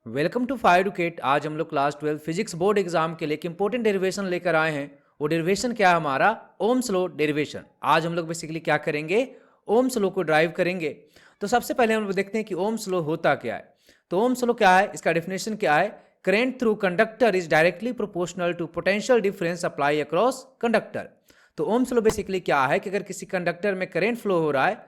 Welcome to fire educate. आज हम लोग क्लास 12 फिजिक्स बोर्ड एग्जाम के लिए एक इंपॉर्टेंट डेरिवेशन लेकर आए हैं। वो डेरिवेशन क्या है? हमारा ओम्स लॉ डेरिवेशन। आज हम लोग बेसिकली क्या करेंगे? ओम्स लॉ को ड्राइव करेंगे। तो सबसे पहले हम लोग देखते हैं कि ओम्स लॉ होता क्या है। तो ओम्स लॉ क्या है, इसका डेफिनेशन क्या है? Current through conductor is directly proportional to potential difference apply across conductor. तो ओम्स लॉ बेसिकली क्या है कि अगर किसी कंडक्टर में करंट फ्लो हो रहा है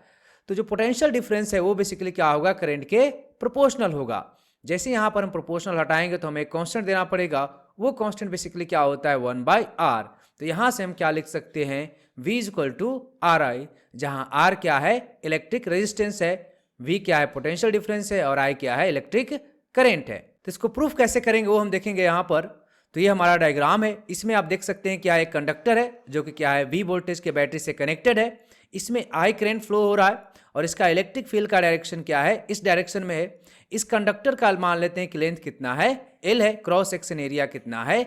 तो जो पोटेंशियल डिफरेंस है वो बेसिकली क्या होगा? करंट के प्रोपोर्शनल होगा। जैसे यहाँ पर हम प्रोपोर्शनल हटाएंगे तो हमें एक कांस्टेंट देना पड़ेगा। वो कांस्टेंट बेसिकली क्या होता है? 1/r। तो यहाँ से हम क्या लिख सकते हैं? v equal to R I, जहाँ r क्या है? इलेक्ट्रिक रेजिस्टेंस है, v क्या है? पोटेंशियल डिफरेंस है, और i क्या है? इलेक्ट्रिक करंट है। तो इसको प्रूफ कैसे करेंगे वो हम देखेंगे यहाँ पर। तो ये हमारा डायग्राम है। इसमें आप देख सकते हैं क्या एक कंडक्टर है जो कि क्या है? v वोल्टेज के बैटरी से कनेक्टेड है। इसमें I करंट फ्लो हो रहा है और इसका इलेक्ट्रिक फील्ड का डायरेक्शन क्या है? इस डायरेक्शन में है। इस कंडक्टर का मान लेते हैं कि लेंथ कितना है? L है। क्रॉस सेक्शन एरिया कितना है?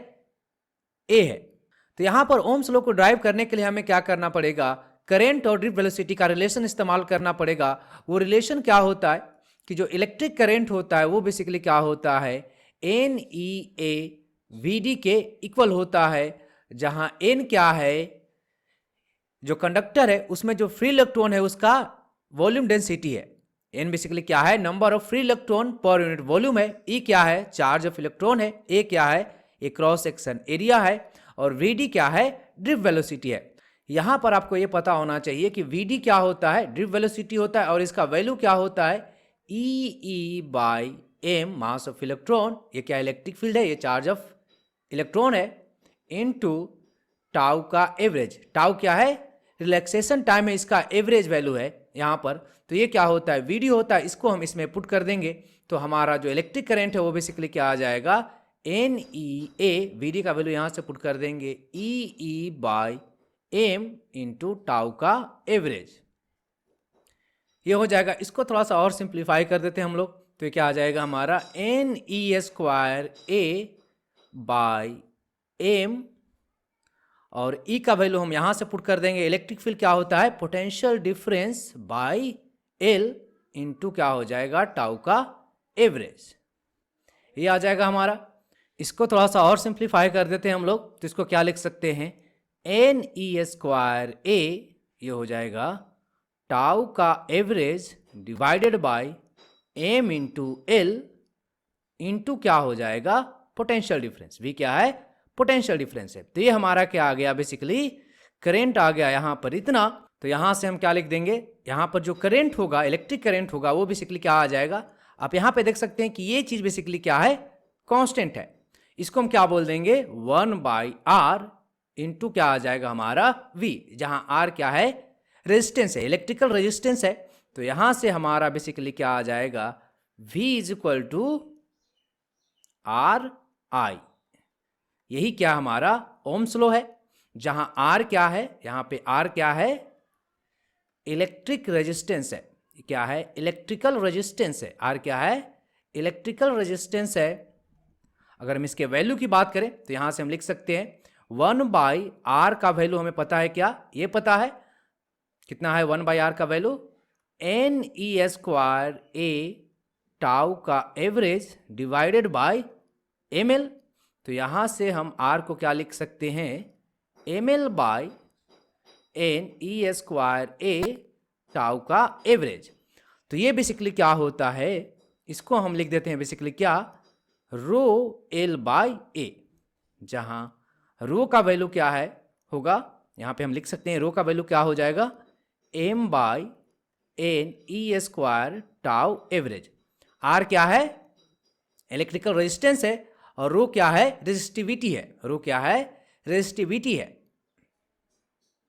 A है। तो यहां पर ओम्स लॉ को ड्राइव करने के लिए हमें क्या करना पड़ेगा? करंट और ड्रिफ्ट वेलोसिटी का रिलेशन इस्तेमाल करना पड़ेगा। वो रिलेशन क्या होता है कि जो इलेक्ट्रिक करंट होता है वो बेसिकली क्या होता है? NEA VD के इक्वल होता है, जहां N क्या है? जो कंडक्टर है उसमें जो फ्री इलेक्ट्रॉन है उसका वॉल्यूम डेंसिटी है। एन बेसिकली क्या है? Number of free electron per unit volume है। ई क्या है? चार्ज ऑफ इलेक्ट्रॉन है। ए क्या है? ए क्रॉस सेक्शन एरिया है। और वीडी क्या है? ड्रिफ्ट वेलोसिटी है। यहां पर आपको यह पता होना चाहिए कि वीडी क्या होता है? ड्रिफ्ट वेलोसिटी होता है, और इसका वैल्यू क्या होता है? E by m, mass of electron. ये क्या? इलेक्ट्रिक फील्ड है, ये चार्ज ऑफ इलेक्ट्रॉन है, इनटू टाउ का एवरेज। टाउ क्या है? रिलैक्सेशन टाइम है, इसका एवरेज वैल्यू है यहाँ पर। तो ये क्या होता है? वीडी होता है। इसको हम इसमें पुट कर देंगे तो हमारा जो इलेक्ट्रिक करंट है वो बेसिकली क्या आ जाएगा? NEA। वीडी का वैल्यू यहाँ से पुट कर देंगे EE by m into tau का एवरेज। ये हो जाएगा। इसको थोड़ा सा और सिंप्लीफाई कर देते हैं हम लोग। तो ये क्या आ जाएगा हमारा? NE square A by m, और E का वैल्यू हम यहां से पुट कर देंगे। इलेक्ट्रिक फील्ड क्या होता है? Potential difference by L into क्या हो जाएगा? टाउ का एवरेज। ये आ जाएगा हमारा। इसको थोड़ा सा और सिंप्लीफाई कर देते हैं हम लोग। तो इसको क्या लिख सकते हैं? NE स्क्वायर A, ये हो जाएगा टाउ का average divided by M into L into क्या हो जाएगा? Potential difference. V क्या है? पोटेंशियल डिफरेंस है। तो ये हमारा क्या आ गया? बेसिकली करंट आ गया यहां पर इतना। तो यहां से हम क्या लिख देंगे? यहां पर जो करंट होगा, इलेक्ट्रिक करंट होगा, वो बेसिकली क्या आ जाएगा? आप यहां पे देख सकते हैं कि ये चीज बेसिकली क्या है? कांस्टेंट है। इसको हम क्या बोल देंगे? 1/r इंटू क्या आ जाएगा हमारा? V, जहां R क्या है? रेजिस्टेंस है, इलेक्ट्रिकल रेजिस्टेंस है। तो यहां से हमारा बेसिकली क्या आ जाएगा? V is equal to RI। यही क्या हमारा ओम्स लॉ है, जहां R क्या है? यहां पे R क्या है? इलेक्ट्रिक रेजिस्टेंस है। क्या है? इलेक्ट्रिकल रेजिस्टेंस है। R क्या है? इलेक्ट्रिकल रेजिस्टेंस है। अगर हम इसके वैल्यू की बात करें तो यहां से हम लिख सकते हैं 1/r का वैल्यू हमें पता है क्या? ये पता है कितना है 1/r का value? NE square A tau का एवरेज डिवाइडेड बाय ml। तो यहां से हम R को क्या लिख सकते हैं? ml by NE square A tau का एवरेज। तो ये बेसिकली क्या होता है? इसको हम लिख देते हैं बेसिकली क्या? रो L बाई A, जहां रो का वैल्यू क्या है होगा? यहां पे हम लिख सकते हैं रो का वैल्यू क्या हो जाएगा? M by NE square tau average. R क्या है? इलेक्ट्रिकल रेजिस्टेंस है, और रो क्या है? रेजिस्टिविटी है। रो क्या है? रेजिस्टिविटी है।